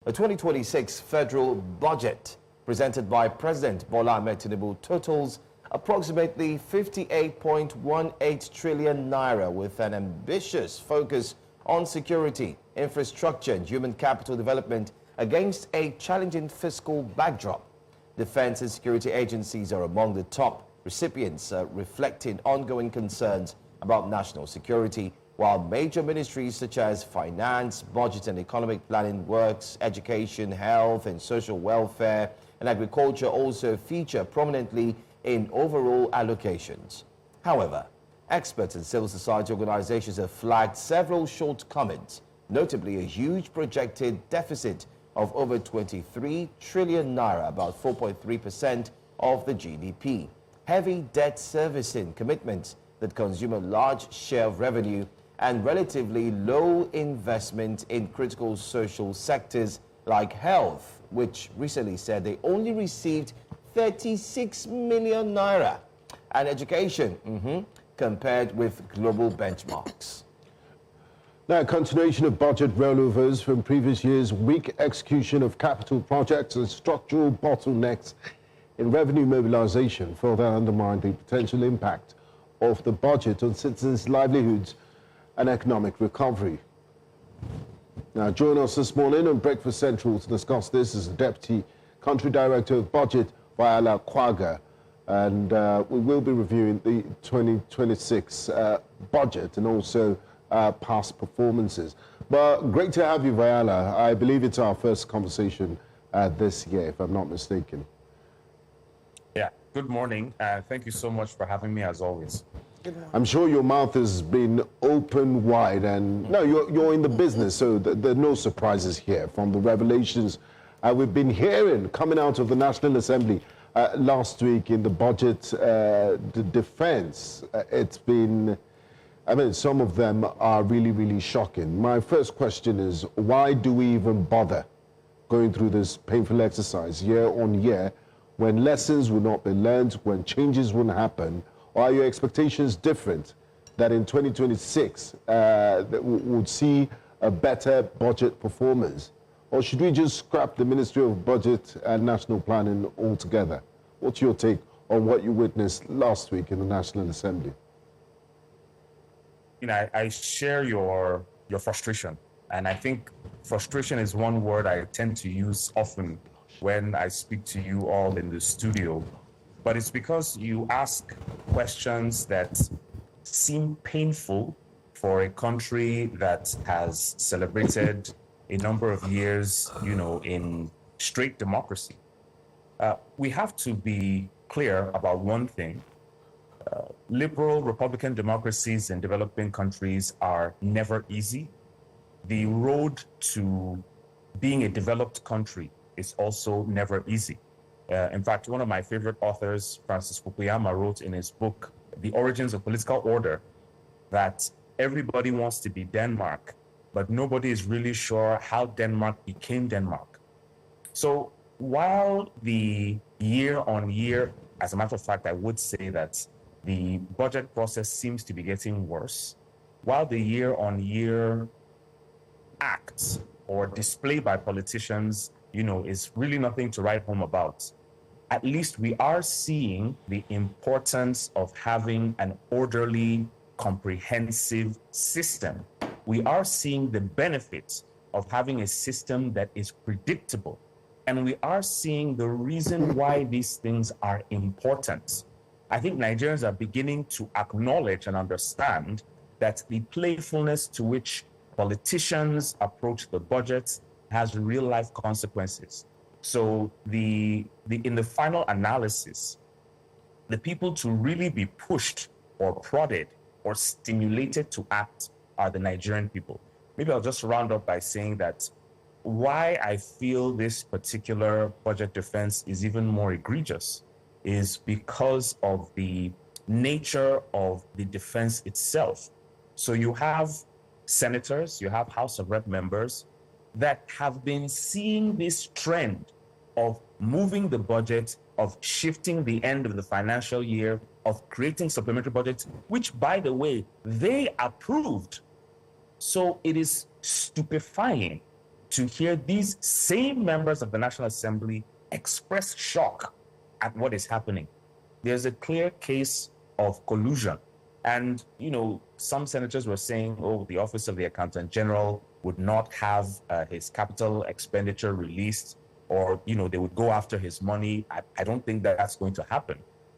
The 2026 federal budget presented by President Bola Ahmed Tinubu totals approximately 58.18 trillion naira with an ambitious focus on security, infrastructure and human capital development against a challenging fiscal backdrop. Defense and security agencies are among the top recipients, reflecting ongoing concerns about national security, while major ministries such as finance, budget and economic planning, works, education, health and social welfare and agriculture also feature prominently in overall allocations. However, experts and civil society organizations have flagged several shortcomings, notably a huge projected deficit of over 23 trillion naira, about 4.3% of the GDP, heavy debt servicing commitments that consume a large share of revenue, and relatively low investment in critical social sectors like health, which recently said they only received 36 million naira, and education compared with global benchmarks. Now, a continuation of budget rollovers from previous years, weak execution of capital projects and structural bottlenecks in revenue mobilization further undermine the potential impact of the budget on citizens' livelihoods and economic recovery. Now, join us this morning on Breakfast Central to discuss this is the Deputy Country Director of Budget, Viola Kwaga, and we will be reviewing the 2026 budget and also past performances. But great to have you, Viola. I believe it's our first conversation this year, if I'm not mistaken. Yeah, good morning. Thank you so much for having me, as always. I'm sure your mouth has been open wide, and no, you're in the business, so there are no surprises here from the revelations we've been hearing coming out of the National Assembly last week in the budget, the defense. It's been, I mean, some of them are really, really shocking. My first question is, why do we even bother going through this painful exercise year on year when lessons will not be learned, when changes won't happen? Or are your expectations different that in 2026 we'll see a better budget performance? Or should we just scrap the Ministry of Budget and National Planning altogether? What's your take on what you witnessed last week in the National Assembly? You know, I share your frustration. And I think frustration is one word I tend to use often when I speak to you all in the studio. But it's because you ask questions that seem painful for a country that has celebrated a number of years, you know, in straight democracy. We have to be clear about one thing. Liberal Republican democracies in developing countries are never easy. The road to being a developed country is also never easy. In fact, one of my favorite authors, Francis Fukuyama, wrote in his book, The Origins of Political Order, that everybody wants to be Denmark, but nobody is really sure how Denmark became Denmark. So while the year on year, as a matter of fact, I would say that the budget process seems to be getting worse, while the year on year acts or display by politicians, you know, is really nothing to write home about. At least we are seeing the importance of having an orderly, comprehensive system. We are seeing the benefits of having a system that is predictable. And we are seeing the reason why these things are important. I think Nigerians are beginning to acknowledge and understand that the playfulness to which politicians approach the budget has real life consequences. So in the final analysis, the people to really be pushed or prodded or stimulated to act are the Nigerian people. Maybe I'll just round up by saying that why I feel this particular budget defense is even more egregious is because of the nature of the defense itself. So you have senators, you have House of Rep members that have been seeing this trend of moving the budget, of shifting the end of the financial year, of creating supplementary budgets, which, by the way, they approved. So it is stupefying to hear these same members of the National Assembly express shock at what is happening. There's a clear case of collusion. And, some senators were saying, oh, the Office of the Accountant General would not have his capital expenditure released, or, they would go after his money. I don't think that that's going to happen.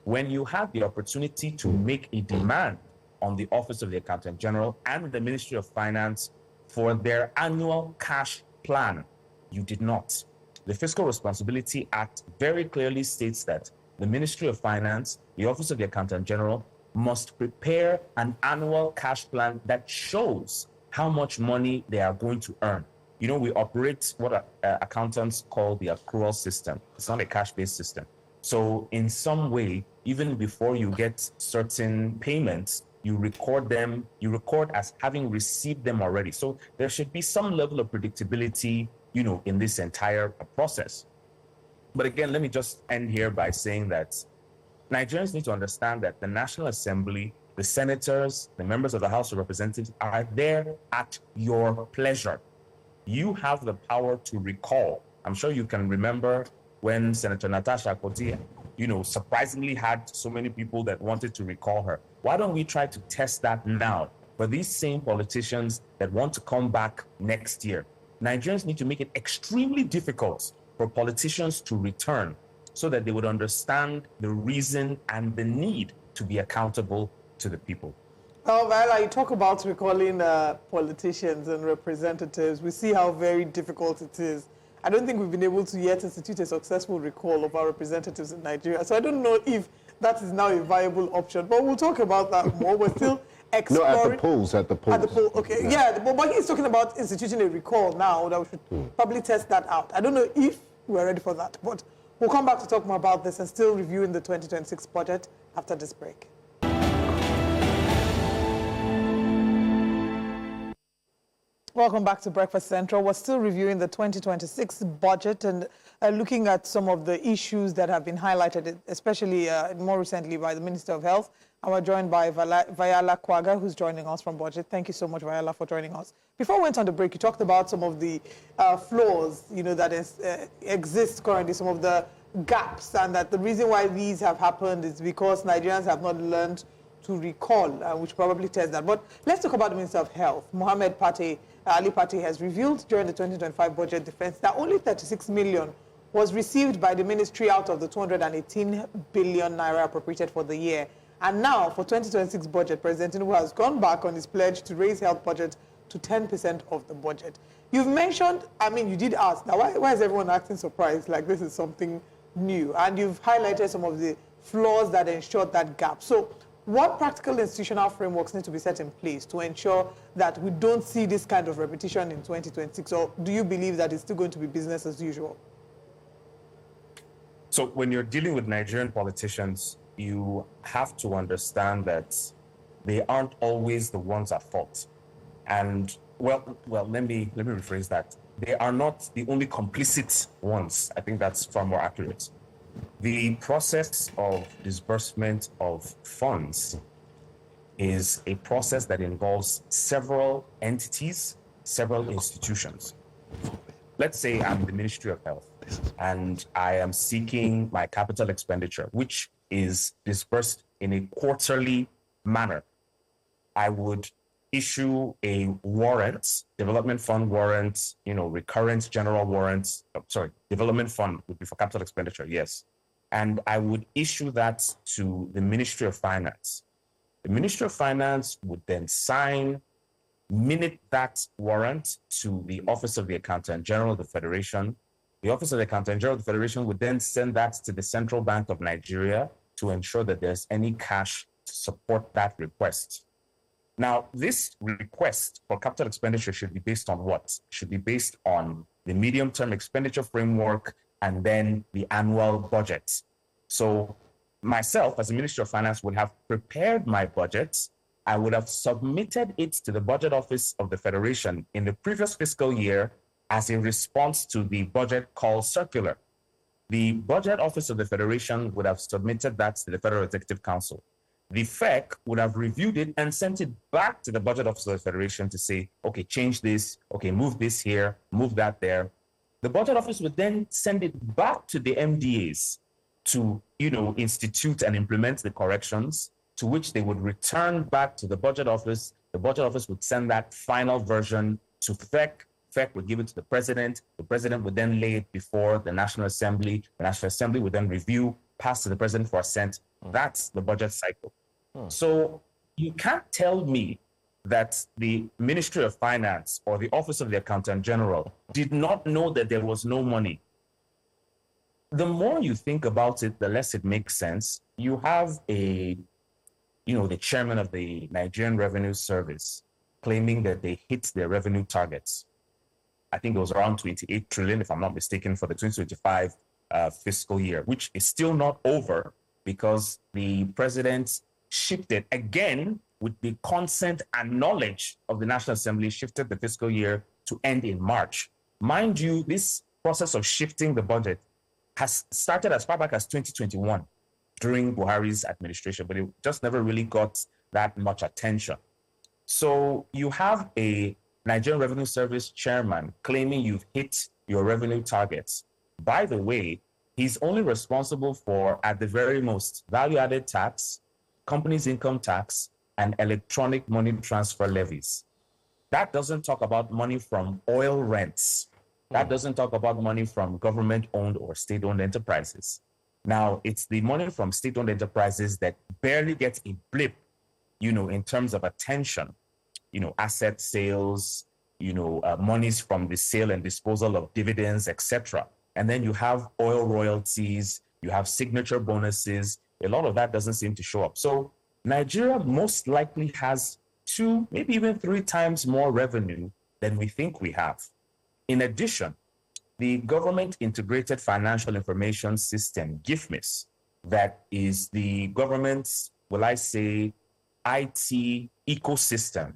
When you have the opportunity to make a demand on the Office of the Accountant General and the Ministry of Finance for their annual cash plan, you did not. The Fiscal Responsibility Act very clearly states that the Ministry of Finance, the Office of the Accountant General, must prepare an annual cash plan that shows how much money they are going to earn. We operate what accountants call the accrual system. It's not a cash-based system. So in some way, even before you get certain payments, you record them, you record as having received them already. So there should be some level of predictability, in this entire process. But again, let me just end here by saying that Nigerians need to understand that the National Assembly, the senators, the members of the House of Representatives are there at your pleasure. You have the power to recall. I'm sure you can remember when Senator Natasha Akpoti, surprisingly had so many people that wanted to recall her. Why don't we try to test that now for these same politicians that want to come back next year? Nigerians need to make it extremely difficult for politicians to return so that they would understand the reason and the need to be accountable to the people. Well, Viola, you talk about recalling politicians and representatives. We see how very difficult it is. I don't think we've been able to yet institute a successful recall of our representatives in Nigeria. So I don't know if that is now a viable option, but we'll talk about that more. We're still exploring. No, at the polls. At the poll, okay. Yeah, but he's talking about instituting a recall now that we should probably test that out. I don't know if we're ready for that, but we'll come back to talk more about this and still reviewing the 2026 budget after this break. Welcome back to Breakfast Central. We're still reviewing the 2026 budget and looking at some of the issues that have been highlighted, especially more recently by the Minister of Health. And we're joined by Viola Kwaga, who's joining us from Budget. Thank you so much, Viola, for joining us. Before we went on the break, you talked about some of the flaws, that exist currently, some of the gaps, and that the reason why these have happened is because Nigerians have not learned to recall, which probably tells that. But let's talk about the Minister of Health. Mohammed Pate, Ali Pate, has revealed during the 2025 budget defense that only 36 million was received by the ministry out of the 218 billion naira appropriated for the year. And now, for 2026 budget, President Tinubu has gone back on his pledge to raise health budget to 10% of the budget. You've mentioned, you did ask, now why is everyone acting surprised like this is something new? And you've highlighted some of the flaws that ensured that gap. So what practical institutional frameworks need to be set in place to ensure that we don't see this kind of repetition in 2026? Or do you believe that it's still going to be business as usual? So when you're dealing with Nigerian politicians, you have to understand that they aren't always the ones at fault. And well, let me rephrase that. They are not the only complicit ones. I think that's far more accurate. The process of disbursement of funds is a process that involves several entities, several institutions. Let's say I'm the Ministry of Health and I am seeking my capital expenditure, which is disbursed in a quarterly manner. I would issue a warrant, development fund warrant, recurrent general warrants. Development fund would be for capital expenditure, yes. And I would issue that to the Ministry of Finance. The Ministry of Finance would then minute that warrant to the Office of the Accountant General of the Federation. The Office of the Accountant General of the Federation would then send that to the Central Bank of Nigeria to ensure that there's any cash to support that request. Now, this request for capital expenditure should be based on what? It should be based on the medium-term expenditure framework and then the annual budget. So myself, as the Minister of Finance, would have prepared my budget. I would have submitted it to the Budget Office of the Federation in the previous fiscal year as a response to the budget call circular. The Budget Office of the Federation would have submitted that to the Federal Executive Council. The FEC would have reviewed it and sent it back to the Budget Office of the Federation to say, okay, change this, okay, move this here, move that there. The Budget Office would then send it back to the MDAs to, institute and implement the corrections, to which they would return back to the Budget Office. The Budget Office would send that final version to FEC. FEC would give it to the President. The President would then lay it before the National Assembly. The National Assembly would then review, pass to the President for assent. That's the budget cycle. So you can't tell me that the Ministry of Finance or the Office of the Accountant General did not know that there was no money. The more you think about it, the less it makes sense. You have the chairman of the Nigerian Revenue Service claiming that they hit their revenue targets. I think it was around 28 trillion, if I'm not mistaken, for the 2025 fiscal year, which is still not over because the president shifted again with the consent and knowledge of the National Assembly, shifted the fiscal year to end in March. Mind you, this process of shifting the budget has started as far back as 2021 during Buhari's administration, but it just never really got that much attention. So you have a Nigerian Revenue Service chairman claiming you've hit your revenue targets. By the way, he's only responsible for, at the very most, value-added tax, companies' income tax, and electronic money transfer levies. That doesn't talk about money from oil rents. That doesn't talk about money from government-owned or state-owned enterprises. Now, it's the money from state-owned enterprises that barely gets a blip, in terms of attention, asset sales, monies from the sale and disposal of dividends, etc. And then you have oil royalties, you have signature bonuses. A lot of that doesn't seem to show up. So Nigeria most likely has 2, maybe even 3 times more revenue than we think we have. In addition, the Government Integrated Financial Information System, GIFMIS, that is the government's, IT ecosystem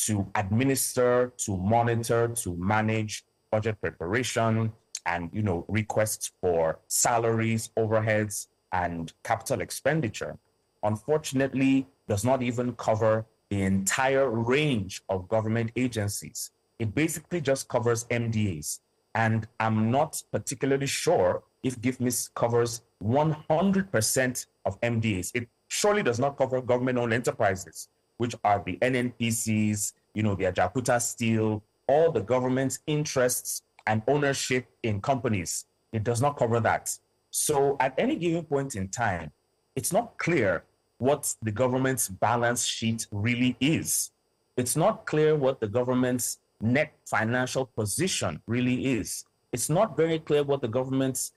to administer, to monitor, to manage budget preparation and, requests for salaries, overheads, and capital expenditure, unfortunately, does not even cover the entire range of government agencies. It basically just covers MDAs. And I'm not particularly sure if GIFMIS covers 100% of MDAs. It surely does not cover government-owned enterprises, which are the NNPCs, the Ajakuta Steel, all the government's interests and ownership in companies. It does not cover that. So at any given point in time, it's not clear what the government's balance sheet really is. It's not clear what the government's net financial position really is. It's not very clear what the government's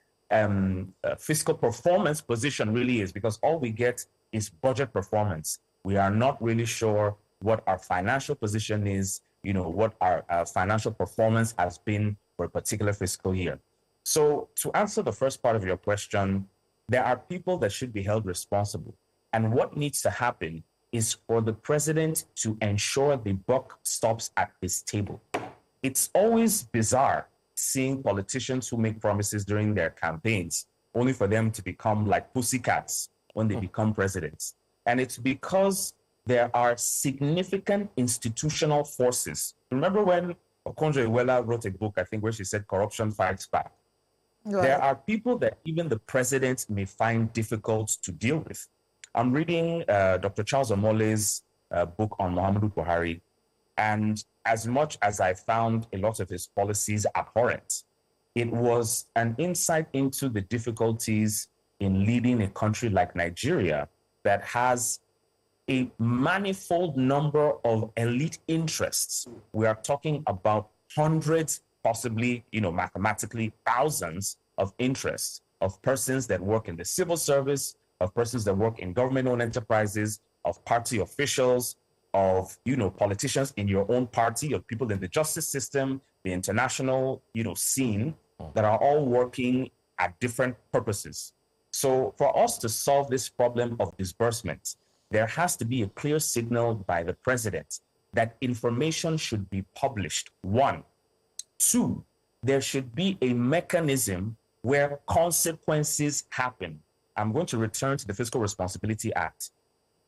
fiscal performance position really is, because all we get is budget performance. We are not really sure what our financial position is, what our financial performance has been for a particular fiscal year. So to answer the first part of your question, there are people that should be held responsible. And what needs to happen is for the president to ensure the buck stops at his table. It's always bizarre seeing politicians who make promises during their campaigns, only for them to become like pussycats when they become presidents. And it's because there are significant institutional forces. Remember when Okonjo-Iweala wrote a book, I think, where she said corruption fights back? Right. There are people that even the president may find difficult to deal with. I'm reading Dr. Charles Omole's book on Muhammadu Buhari, and as much as I found a lot of his policies abhorrent, it was an insight into the difficulties in leading a country like Nigeria that has a manifold number of elite interests. We are talking about hundreds, possibly, mathematically thousands of interests of persons that work in the civil service, of persons that work in government-owned enterprises, of party officials, of, politicians in your own party, of people in the justice system, the international, scene, that are all working at different purposes. So for us to solve this problem of disbursement, there has to be a clear signal by the president that information should be published, 1. 2, there should be a mechanism where consequences happen. I'm going to return to the Fiscal Responsibility Act.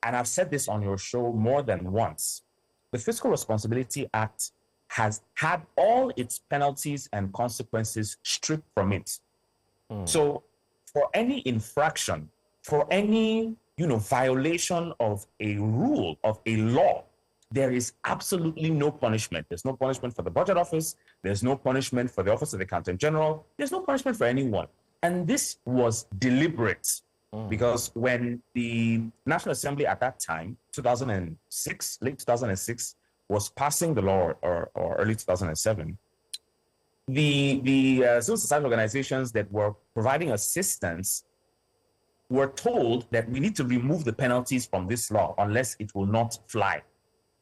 and I've said this on your show more than once, the Fiscal Responsibility Act has had all its penalties and consequences stripped from it. So for any infraction, for any violation of a rule, of a law, there is absolutely no punishment. There's no punishment for the Budget Office. There's no punishment for the Office of the Accountant General. There's no punishment for anyone. And this was deliberate because when the National Assembly at that time, 2006, late 2006, was passing the law, or early 2007, the civil society organizations that were providing assistance were told that we need to remove the penalties from this law unless it will not fly.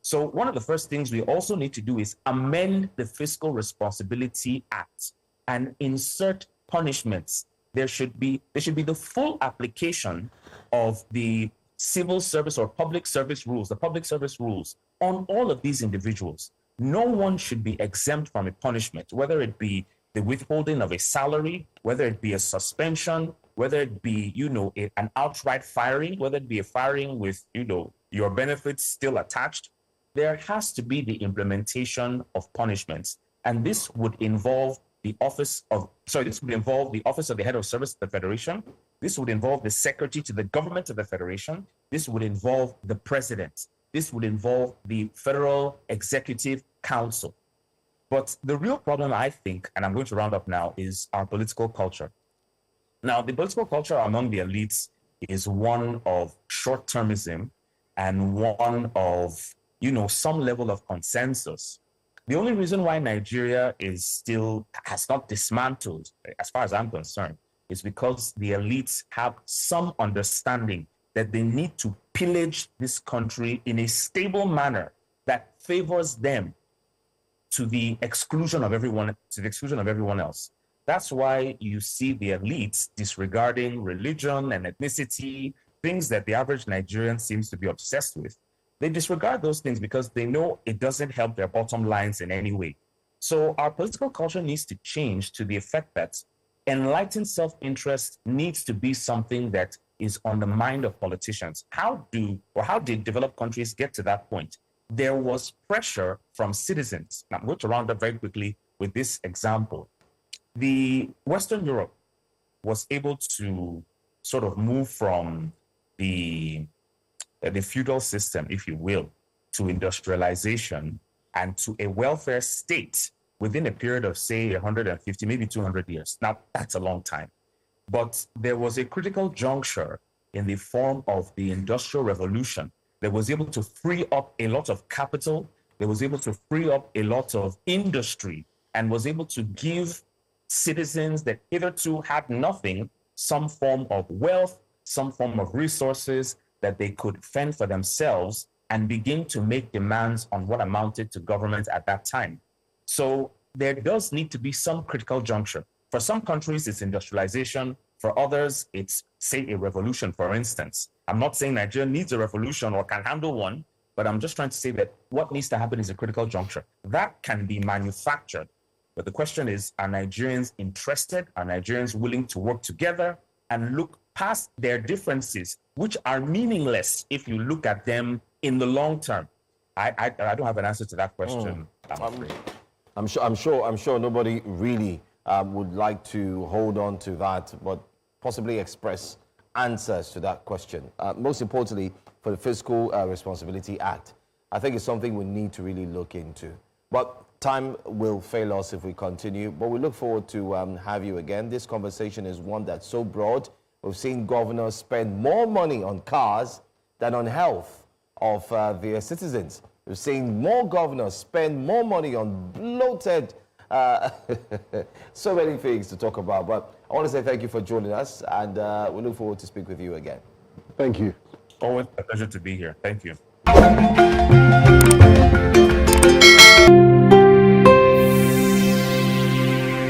So one of the first things we also need to do is amend the Fiscal Responsibility Act and insert punishments. There should be the full application of the civil service or public service rules, the public service rules, on all of these individuals. No one should be exempt from a punishment, whether it be the withholding of a salary, whether it be a suspension, whether it be, an outright firing, whether it be a firing with, your benefits still attached. There has to be the implementation of punishments. And this would involve the office of the head of service of the Federation. This would involve the secretary to the government of the Federation. This would involve the president. This would involve the Federal Executive Council. But the real problem, I think, and I'm going to round up now, is our political culture. Now, the political culture among the elites is one of short-termism and one of, some level of consensus. The only reason why Nigeria has not dismantled, as far as I'm concerned, is because the elites have some understanding that they need to pillage this country in a stable manner that favors them to the exclusion of everyone else. That's why you see the elites disregarding religion and ethnicity, things that the average Nigerian seems to be obsessed with. They disregard those things because they know it doesn't help their bottom lines in any way. So our political culture needs to change to the effect that enlightened self-interest needs to be something that is on the mind of politicians. How did developed countries get to that point? There was pressure from citizens. Now, I'm going to round up very quickly with this example. The Western Europe was able to sort of move from the feudal system, if you will, to industrialization and to a welfare state within a period of, say, 150, maybe 200 years. Now, that's a long time. But there was a critical juncture in the form of the Industrial Revolution that was able to free up a lot of capital, that was able to free up a lot of industry, and was able to give citizens that hitherto had nothing some form of wealth, some form of resources that they could fend for themselves and begin to make demands on what amounted to government at that time. So there does need to be some critical juncture. For some countries, it's industrialization. For others, it's, say, a revolution, for instance. I'm not saying Nigeria needs a revolution or can handle one, but I'm just trying to say that what needs to happen is a critical juncture. That can be manufactured. But the question is, are Nigerians interested? Are Nigerians willing to work together and look past their differences, which are meaningless if you look at them in the long term? I don't have an answer to that question. I'm sure nobody really would like to hold on to that, but possibly express answers to that question. Most importantly, for the Fiscal Responsibility Act, I think it's something we need to really look into. But time will fail us if we continue, but we look forward to have you again. This conversation is one that's so broad. We've seen governors spend more money on cars than on health of their citizens. We've seen more governors spend more money on bloated, so many things to talk about. But I want to say thank you for joining us, and we look forward to speak with you again. Thank you. Always a pleasure to be here. Thank you.